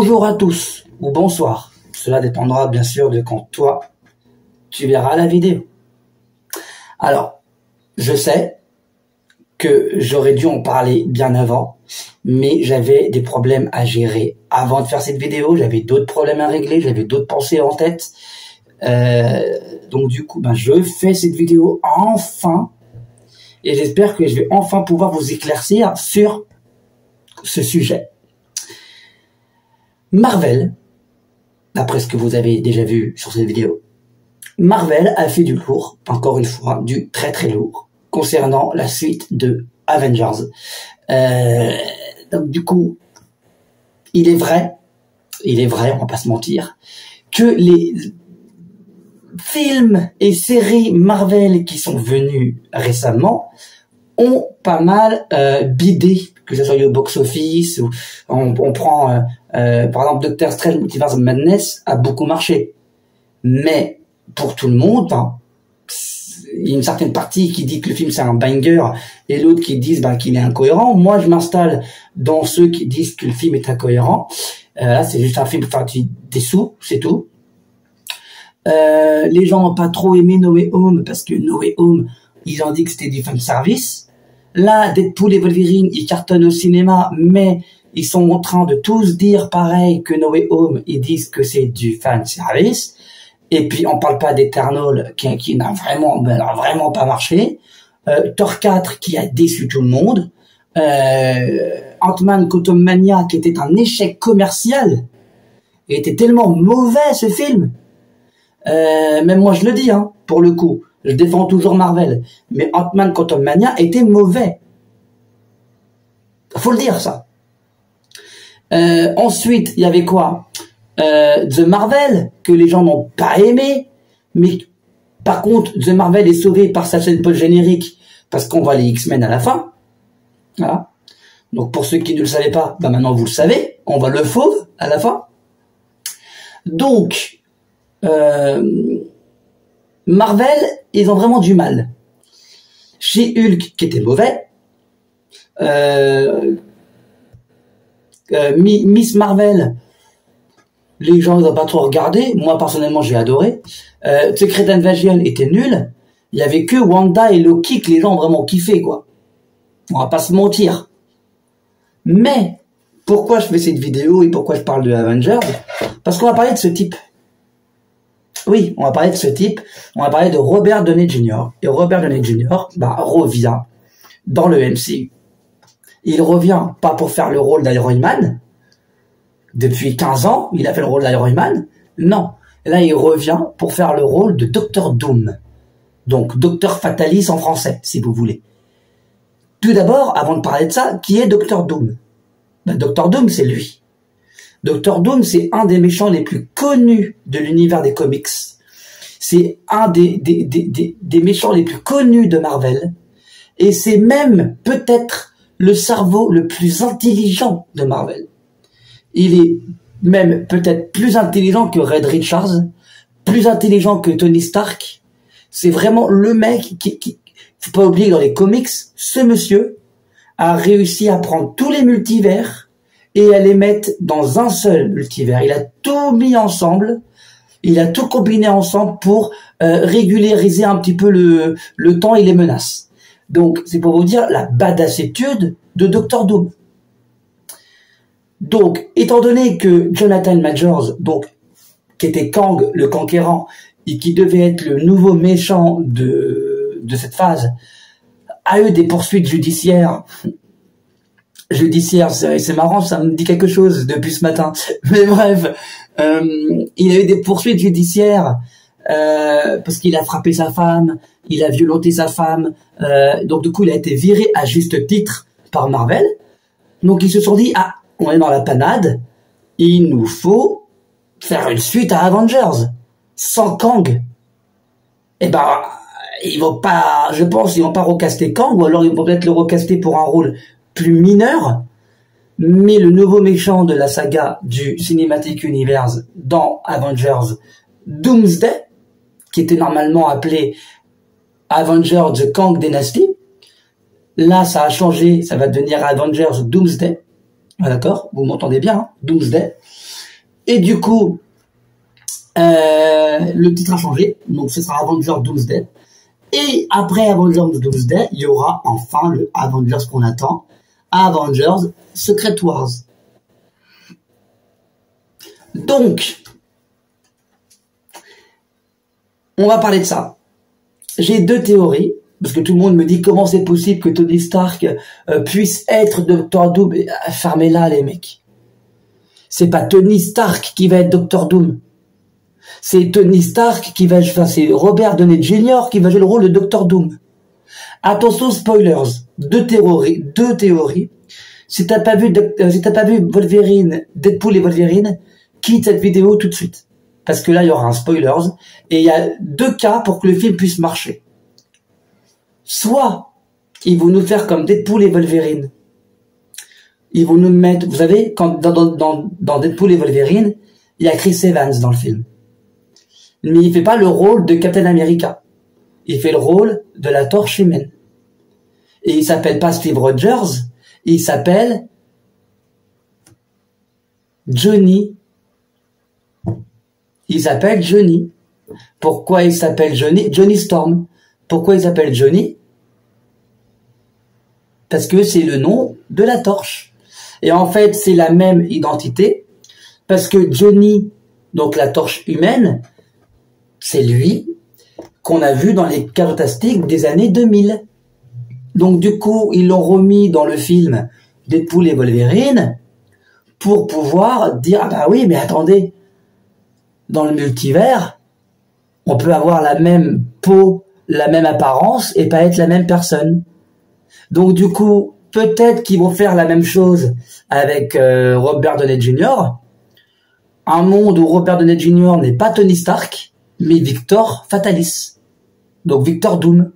Bonjour à tous, ou bonsoir. Cela dépendra bien sûr de quand toi, tu verras la vidéo. Alors, je sais que j'aurais dû en parler bien avant, mais j'avais des problèmes à gérer. Avant de faire cette vidéo, j'avais d'autres problèmes à régler, j'avais d'autres pensées en tête. Donc du coup, je fais cette vidéo enfin, et j'espère que je vais enfin pouvoir vous éclaircir sur ce sujet. Marvel, d'après ce que vous avez déjà vu sur cette vidéo, Marvel a fait du lourd, encore une fois, du très très lourd, concernant la suite de Avengers. Donc du coup, il est vrai, on va pas se mentir, que les films et séries Marvel qui sont venus récemment ont pas mal bidé, que ce soit au box-office, ou on prend par exemple Doctor Strange Multiverse of Madness a beaucoup marché. Mais pour tout le monde, il y a une certaine partie qui dit que le film c'est un banger et l'autre qui disent qu'il est incohérent. Moi je m'installe dans ceux qui disent que le film est incohérent. Là c'est juste un film pour faire des sous, c'est tout. Les gens n'ont pas trop aimé No Way Home parce que No Way Home, ils ont dit que c'était du fan service. Là, Deadpool et Wolverine, ils cartonnent au cinéma, mais ils sont en train de tous dire pareil que No Way Home, ils disent que c'est du fan service. Et puis, on parle pas d'Eternal, qui n'a vraiment pas marché. Thor 4, qui a déçu tout le monde. Ant-Man Quantumania, qui était un échec commercial. Il était tellement mauvais, ce film. Même moi, je le dis, pour le coup. Je défends toujours Marvel. Mais Ant-Man Quantumania était mauvais. Faut le dire, ça. Ensuite, il y avait quoi? The Marvel, que les gens n'ont pas aimé. Mais par contre, The Marvel est sauvé par sa scène post-générique parce qu'on voit les X-Men à la fin. Voilà. Donc pour ceux qui ne le savaient pas, maintenant vous le savez. On voit le fauve à la fin. Donc, Marvel, ils ont vraiment du mal. Chez Hulk, qui était mauvais, Miss Marvel, les gens n'ont pas trop regardé. Moi, personnellement, j'ai adoré. Secret Invasion était nul. Il y avait que Wanda et Loki que les gens ont vraiment kiffé, quoi. On va pas se mentir. Mais, pourquoi je fais cette vidéo et pourquoi je parle de Avengers? Parce qu'on va parler de ce type. Oui, on va parler de ce type. On va parler de Robert Downey Jr. Et Robert Downey Jr. Revient dans le MCU. Il revient pas pour faire le rôle d'Iron Man. Depuis 15 ans, il a fait le rôle d'Iron Man. Non. Là, il revient pour faire le rôle de Docteur Doom. Donc, Docteur Fatalis en français, si vous voulez. Tout d'abord, avant de parler de ça, qui est Docteur Doom? Docteur Doom, c'est lui. Docteur Doom, c'est un des méchants les plus connus de l'univers des comics. C'est un des méchants les plus connus de Marvel. Et c'est même peut-être le cerveau le plus intelligent de Marvel. Il est même peut-être plus intelligent que Reed Richards, plus intelligent que Tony Stark. C'est vraiment le mec qui faut pas oublier, dans les comics, ce monsieur a réussi à prendre tous les multivers et à les mettre dans un seul multivers. Il a tout mis ensemble, il a tout combiné ensemble pour régulariser un petit peu le temps et les menaces. Donc, c'est pour vous dire la badassitude de Docteur Doom. Donc, étant donné que Jonathan Majors, qui était Kang le Conquérant, et qui devait être le nouveau méchant de cette phase, a eu des poursuites judiciaires. C'est marrant, ça me dit quelque chose depuis ce matin. Mais bref, il a eu des poursuites judiciaires parce qu'il a frappé sa femme, il a violenté sa femme. Donc du coup, il a été viré à juste titre par Marvel. Donc ils se sont dit, on est dans la panade, il nous faut faire une suite à Avengers sans Kang. Ils vont pas, je pense, ils vont pas recaster Kang, ou alors ils vont peut-être le recaster pour un rôle plus mineur, mais le nouveau méchant de la saga du Cinematic Universe dans Avengers, Doomsday, qui était normalement appelé Avengers The Kang Dynasty, là ça a changé, ça va devenir Avengers Doomsday. D'accord, vous m'entendez bien, Doomsday. Et du coup, le titre a changé, donc ce sera Avengers Doomsday. Et après Avengers Doomsday, il y aura enfin le Avengers qu'on attend, Avengers Secret Wars. Donc, on va parler de ça. J'ai deux théories, parce que tout le monde me dit comment c'est possible que Tony Stark puisse être Doctor Doom. Fermez-la les mecs. C'est pas Tony Stark qui va être Doctor Doom. C'est Tony Stark qui va, enfin c'est Robert Downey Jr. qui va jouer le rôle de Doctor Doom. Attention spoilers, deux théories. Si t'as pas vu Wolverine, Deadpool et Wolverine, quitte cette vidéo tout de suite. Parce que là, il y aura un spoilers. Et il y a deux cas pour que le film puisse marcher. Soit, ils vont nous faire comme Deadpool et Wolverine. Ils vont nous mettre, vous savez, quand dans Deadpool et Wolverine, il y a Chris Evans dans le film. Mais il fait pas le rôle de Captain America. Il fait le rôle de la Torche humaine. Et il s'appelle pas Steve Rogers, il s'appelle Johnny. Il s'appelle Johnny. Pourquoi il s'appelle Johnny? Johnny Storm. Pourquoi il s'appelle Johnny? Parce que c'est le nom de la torche. Et en fait, c'est la même identité. Parce que Johnny, donc la torche humaine, c'est lui qu'on a vu dans les Fantastiques des années 2000. Donc du coup, ils l'ont remis dans le film Deadpool et Wolverine pour pouvoir dire, ah bah oui, mais attendez, dans le multivers, on peut avoir la même peau, la même apparence et pas être la même personne. Donc du coup, peut-être qu'ils vont faire la même chose avec Robert Downey Jr. Un monde où Robert Downey Jr. n'est pas Tony Stark, mais Victor Fatalis. Donc Victor Doom.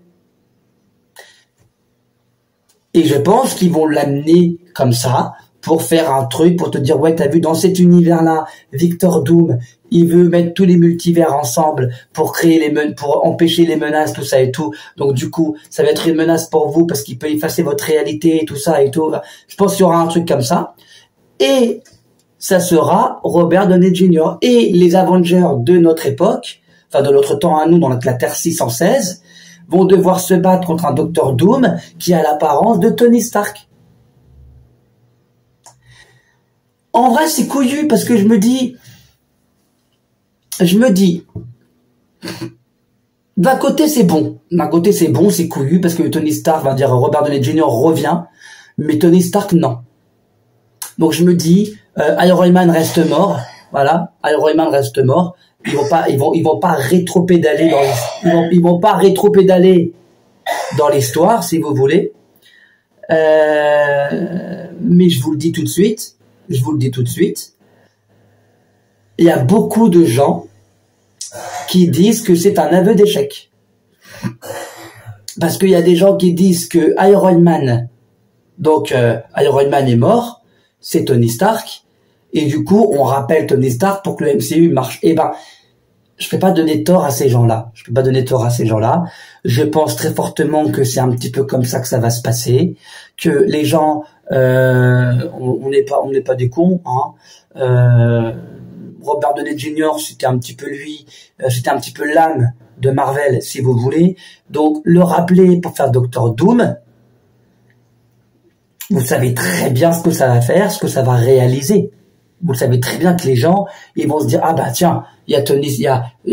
Et je pense qu'ils vont l'amener comme ça pour faire un truc, pour te dire, ouais, t'as vu, dans cet univers-là, Victor Doom, il veut mettre tous les multivers ensemble pour créer pour empêcher les menaces, tout ça et tout. Donc, du coup, ça va être une menace pour vous parce qu'il peut effacer votre réalité et tout ça et tout. Je pense qu'il y aura un truc comme ça. Et ça sera Robert Downey Jr. Et les Avengers de notre époque, enfin, de notre temps à nous, dans la Terre 616, vont devoir se battre contre un Docteur Doom qui a l'apparence de Tony Stark. En vrai, c'est couillu parce que je me dis, d'un côté c'est bon, c'est couillu parce que Tony Stark va dire Robert Downey Jr. revient, mais Tony Stark non. Donc je me dis, Iron Man reste mort, voilà, Iron Man reste mort. Ils vont pas rétropédaler dans l'histoire, si vous voulez. Mais je vous le dis tout de suite. Il y a beaucoup de gens qui disent que c'est un aveu d'échec. Parce qu'il y a des gens qui disent que Iron Man, donc Iron Man est mort, c'est Tony Stark, et du coup on rappelle Tony Stark pour que le MCU marche. Eh ben, je peux pas donner tort à ces gens-là. Je pense très fortement que c'est un petit peu comme ça que ça va se passer, que les gens, on n'est pas des cons, hein. Robert Downey Jr. c'était un petit peu l'âme de Marvel, si vous voulez. Donc le rappeler pour faire Doctor Doom, vous savez très bien ce que ça va faire, ce que ça va réaliser. Vous savez très bien que les gens, ils vont se dire, ah bah tiens, il y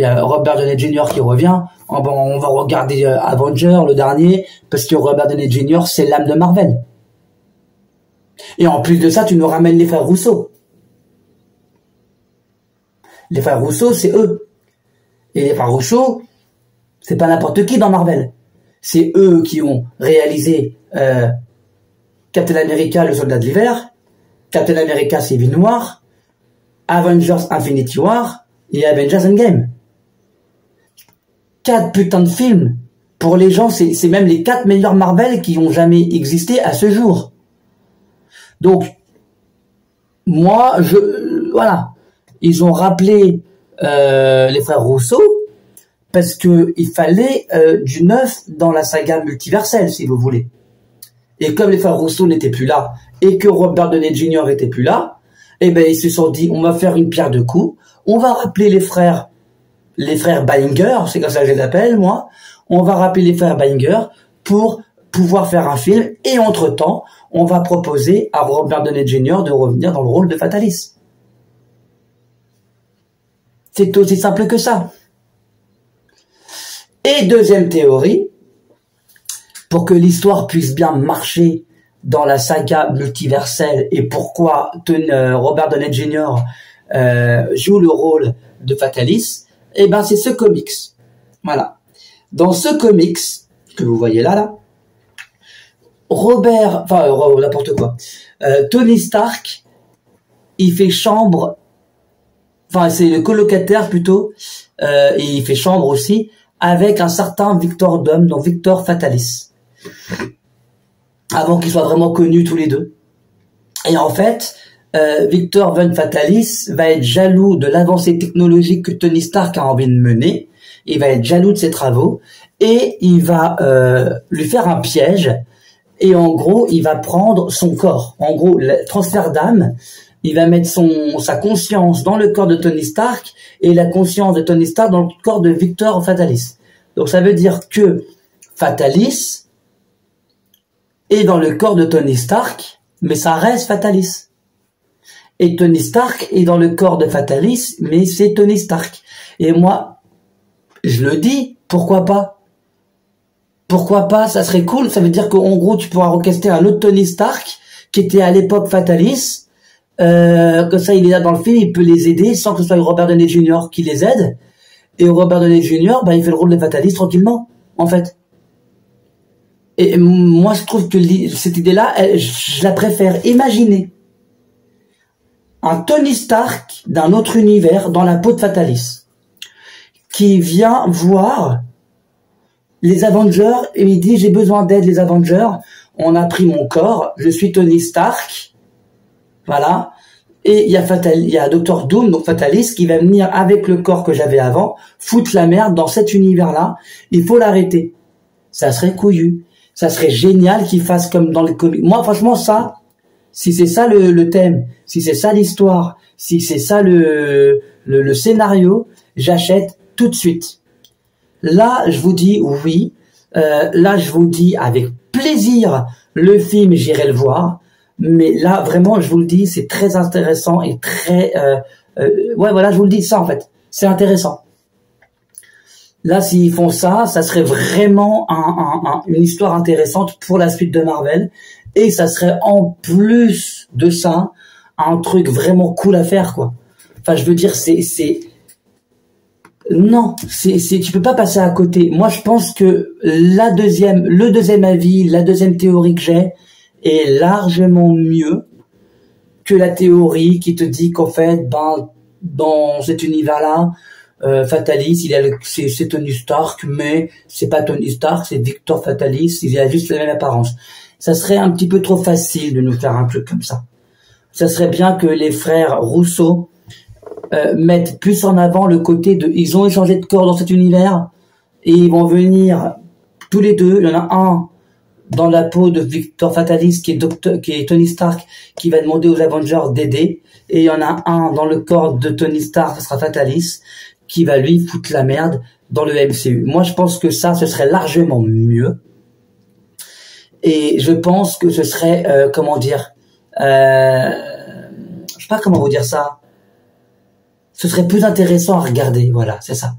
a Robert Downey Jr. qui revient, oh ben, on va regarder Avenger, le dernier, parce que Robert Downey Jr. c'est l'âme de Marvel. Et en plus de ça, tu nous ramènes les frères Russo. Les frères Russo, c'est eux. Et les frères Russo, c'est pas n'importe qui dans Marvel. C'est eux qui ont réalisé Captain America, le soldat de l'hiver, Captain America Civil War, Avengers Infinity War et Avengers Endgame. 4 putains de films. Pour les gens, c'est même les 4 meilleurs Marvel qui ont jamais existé à ce jour. Donc, moi, voilà. Ils ont rappelé les frères Russo parce que il fallait du neuf dans la saga multiverselle, si vous voulez. Et comme les frères Russo n'étaient plus là et que Robert Downey Jr. était plus là, Eh ben, ils se sont dit, on va faire une pierre deux coups. On va rappeler les frères Bayinger, c'est comme ça que je les appelle, moi. On va rappeler les frères Bayinger pour pouvoir faire un film. Et entre-temps, on va proposer à Robert Downey Jr. de revenir dans le rôle de Fatalis. C'est aussi simple que ça. Et deuxième théorie, pour que l'histoire puisse bien marcher dans la saga multiverselle et pourquoi Robert Downey Jr. Joue le rôle de Fatalis, eh ben c'est ce comics. Voilà. Dans ce comics que vous voyez là, n'importe quoi. Tony Stark, il fait chambre, enfin c'est le colocataire plutôt, et il fait chambre aussi avec un certain Victor Doom, donc Victor Fatalis, avant qu'ils soient vraiment connus tous les deux. Et en fait, Victor Von Fatalis va être jaloux de l'avancée technologique que Tony Stark a envie de mener. Il va être jaloux de ses travaux et il va lui faire un piège. Et en gros, il va prendre son corps. En gros, le transfert d'âme, il va mettre sa conscience dans le corps de Tony Stark et la conscience de Tony Stark dans le corps de Victor Fatalis. Donc ça veut dire que Fatalis est dans le corps de Tony Stark, mais ça reste Fatalis. Et Tony Stark est dans le corps de Fatalis, mais c'est Tony Stark. Et moi, je le dis, pourquoi pas? Pourquoi pas? Ça serait cool. Ça veut dire qu'en gros, tu pourras orchestrer un autre Tony Stark qui était à l'époque Fatalis. Comme ça, il est là dans le film, il peut les aider sans que ce soit Robert Downey Jr. qui les aide. Et Robert Downey Jr., bah, il fait le rôle de Fatalis tranquillement, en fait. Et moi, je trouve que cette idée-là, je la préfère. Imaginez un Tony Stark d'un autre univers dans la peau de Fatalis qui vient voir les Avengers et il dit j'ai besoin d'aide les Avengers, on a pris mon corps, je suis Tony Stark, voilà, et il y a Dr Doom, donc Fatalis, qui va venir avec le corps que j'avais avant, foutre la merde dans cet univers-là, il faut l'arrêter. Ça serait couillu, ça serait génial qu'il fasse comme dans les comics. Moi franchement ça, si c'est ça le thème, si c'est ça l'histoire, si c'est ça le scénario, j'achète tout de suite. Là, je vous dis oui. Là, je vous dis avec plaisir le film, j'irai le voir. Mais là, vraiment, je vous le dis, c'est très intéressant et très... ouais, voilà, je vous le dis, ça en fait. C'est intéressant. Là, s'ils font ça, ça serait vraiment une histoire intéressante pour la suite de Marvel. Et ça serait en plus de ça, un truc vraiment cool à faire, quoi. Enfin, je veux dire, non, tu peux pas passer à côté. Moi, je pense que le deuxième avis, la deuxième théorie que j'ai est largement mieux que la théorie qui te dit qu'en fait, ben, dans cet univers-là, Fatalis, c'est Tony Stark, mais c'est pas Tony Stark, c'est Victor Fatalis, il a juste la même apparence. Ça serait un petit peu trop facile de nous faire un truc comme ça. Ça serait bien que les frères Rousseau mettent plus en avant le côté de ils ont échangé de corps dans cet univers et ils vont venir tous les deux. Il y en a un dans la peau de Victor Fatalis qui est Tony Stark qui va demander aux Avengers d'aider, et il y en a un dans le corps de Tony Stark, ce sera Fatalis, qui va lui foutre la merde dans le MCU. Moi je pense que ça ce serait largement mieux. Et je pense que ce serait, comment dire, je sais pas comment vous dire ça. Ce serait plus intéressant à regarder, voilà, c'est ça.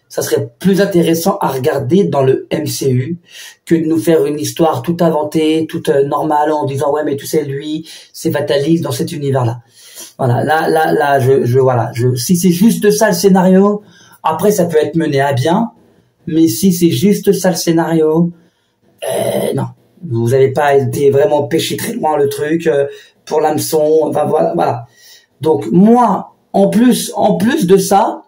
Ça serait plus intéressant à regarder dans le MCU que de nous faire une histoire toute inventée, toute normale en disant ouais mais tu sais lui, c'est Fatalis dans cet univers-là. Voilà, là, si c'est juste ça le scénario, après ça peut être mené à bien, mais si c'est juste ça le scénario, non. Vous n'avez pas été vraiment pêché très loin le truc pour l'hameçon. Enfin voilà. Donc moi, en plus de ça,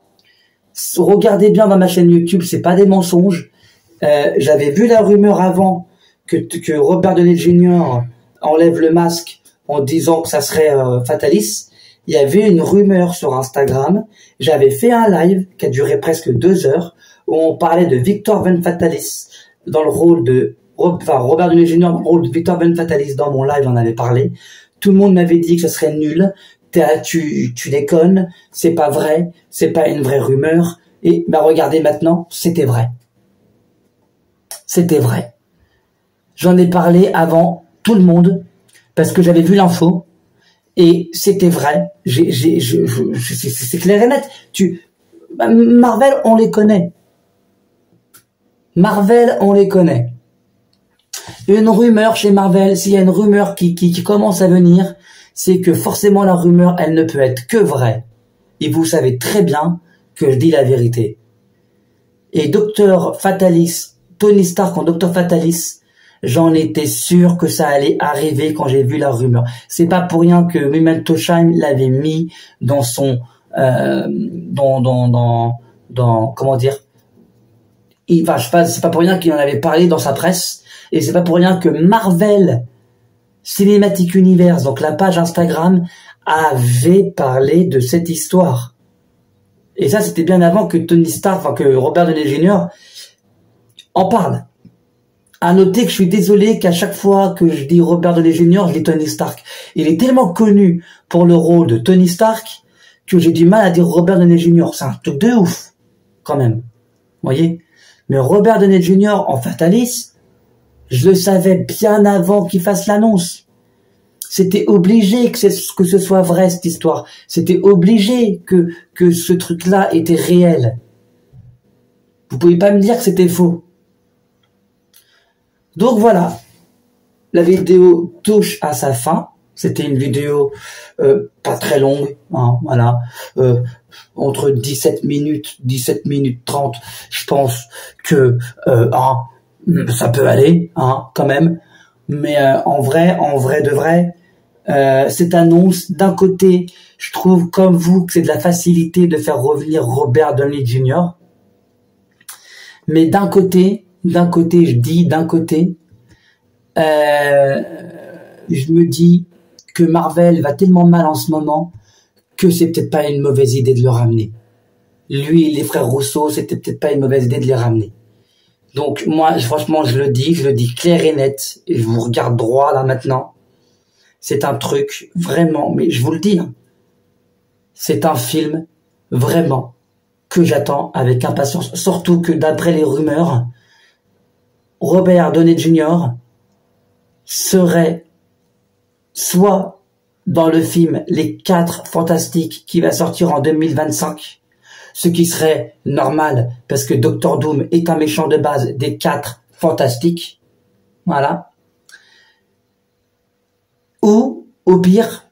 regardez bien dans ma chaîne YouTube, c'est pas des mensonges. J'avais vu la rumeur avant que Robert Downey Jr. enlève le masque en disant que ça serait Fatalis. Il y avait une rumeur sur Instagram. J'avais fait un live qui a duré presque 2 heures où on parlait de Victor Von Fatalis dans le rôle de Robert Downey Jr. dans le rôle de Victor Von Fatalis. Dans mon live, j'en avais parlé. Tout le monde m'avait dit que ce serait nul, tu déconnes, c'est pas vrai, c'est pas une vraie rumeur. Et bah regardez maintenant, c'était vrai. C'était vrai. J'en ai parlé avant tout le monde parce que j'avais vu l'info et c'était vrai. C'est clair et net. Marvel, on les connaît. Marvel, on les connaît. Une rumeur chez Marvel, s'il y a une rumeur qui commence à venir, c'est que forcément la rumeur, elle ne peut être que vraie. Et vous savez très bien que je dis la vérité. Et Dr. Fatalis, Tony Stark en Dr. Fatalis, j'en étais sûr que ça allait arriver quand j'ai vu la rumeur. C'est pas pour rien que Memento Shine l'avait mis dans son, comment dire, enfin, je sais pas, c'est pas pour rien qu'il en avait parlé dans sa presse, et c'est pas pour rien que Marvel Cinematic Universe, donc la page Instagram, avait parlé de cette histoire. Et ça, c'était bien avant que Tony Stark, enfin que Robert Downey Jr. en parle. À noter que je suis désolé qu'à chaque fois que je dis Robert Downey Jr., je dis Tony Stark. Il est tellement connu pour le rôle de Tony Stark que j'ai du mal à dire Robert Downey Jr. C'est un truc de ouf, quand même. Vous voyez? Mais Robert Downey Jr. en Fatalis, je le savais bien avant qu'il fasse l'annonce. C'était obligé que ce soit vrai, cette histoire. C'était obligé que ce truc-là était réel. Vous pouvez pas me dire que c'était faux. Donc voilà, la vidéo touche à sa fin. C'était une vidéo pas très longue, hein, voilà, entre 17 minutes 30. Je pense que ça peut aller, hein, quand même. Mais en vrai de vrai, cette annonce, d'un côté, je trouve comme vous que c'est de la facilité de faire revenir Robert Downey Jr. Mais d'un côté, je dis d'un côté, je me dis que Marvel va tellement mal en ce moment que c'est peut-être pas une mauvaise idée de le ramener. Lui et les frères Rousseau, c'était peut-être pas une mauvaise idée de les ramener. Donc moi, franchement, je le dis clair et net, et je vous regarde droit là maintenant. C'est un truc vraiment, mais je vous le dis, hein, c'est un film vraiment que j'attends avec impatience. Surtout que d'après les rumeurs, Robert Downey Jr. serait soit dans le film Les 4 Fantastiques qui va sortir en 2025, ce qui serait normal parce que Doctor Doom est un méchant de base des 4 Fantastiques, voilà. Ou, au pire,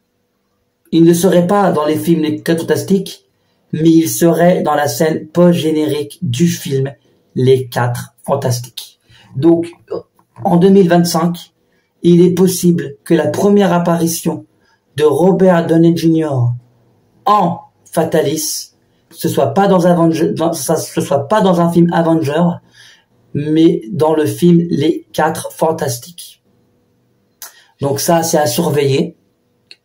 il ne serait pas dans les films Les 4 Fantastiques, mais il serait dans la scène post-générique du film Les 4 Fantastiques. Donc, en 2025, il est possible que la première apparition de Robert Downey Jr. en Fatalis, ce soit pas dans un film Avenger, mais dans le film Les 4 Fantastiques. Donc ça, c'est à surveiller.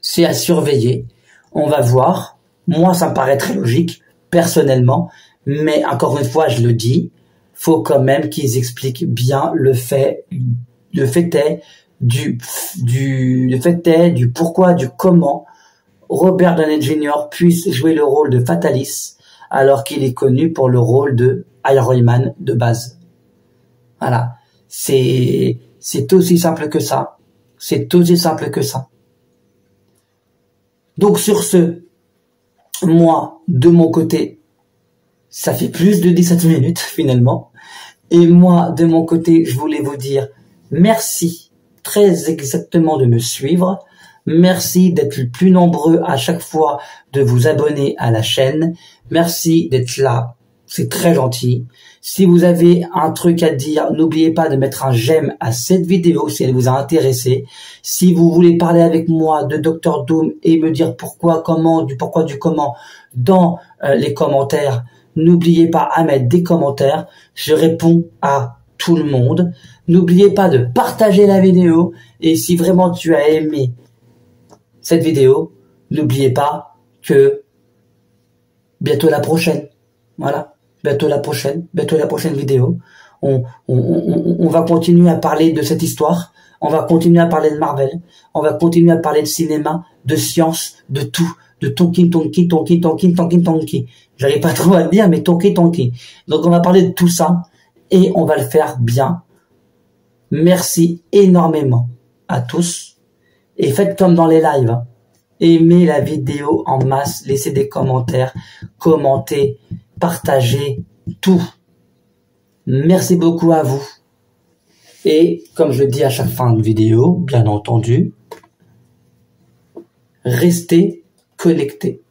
C'est à surveiller. On va voir. Moi, ça me paraît très logique, personnellement. Mais encore une fois, je le dis, faut quand même qu'ils expliquent bien le fait est du pourquoi, du comment Robert Downey Jr. puisse jouer le rôle de Fatalis alors qu'il est connu pour le rôle de Iron Man de base. Voilà. C'est aussi simple que ça. C'est aussi simple que ça. Donc sur ce, moi, de mon côté, ça fait plus de 17 minutes finalement. Et moi, de mon côté, je voulais vous dire merci très exactement de me suivre. Merci d'être le plus nombreux à chaque fois de vous abonner à la chaîne. Merci d'être là. C'est très gentil. Si vous avez un truc à dire, n'oubliez pas de mettre un j'aime à cette vidéo si elle vous a intéressé. Si vous voulez parler avec moi de Dr Doom et me dire pourquoi, comment, du pourquoi, du comment dans les commentaires, n'oubliez pas à mettre des commentaires. Je réponds à tout le monde. N'oubliez pas de partager la vidéo. Et si vraiment tu as aimé cette vidéo, n'oubliez pas que bientôt la prochaine. Voilà. Bientôt la prochaine vidéo. On va continuer à parler de cette histoire. On va continuer à parler de Marvel. On va continuer à parler de cinéma, de science, de tout. de Tonkin Tonki, Tonki Tonki, Tonkin Tonki. J'arrive pas trop à le dire, mais Tonki Tonki. Donc on va parler de tout ça et on va le faire bien. Merci énormément à tous et faites comme dans les lives. Aimez la vidéo en masse, laissez des commentaires, commentez, partagez, tout. Merci beaucoup à vous. Et comme je le dis à chaque fin de vidéo, bien entendu, restez connectés.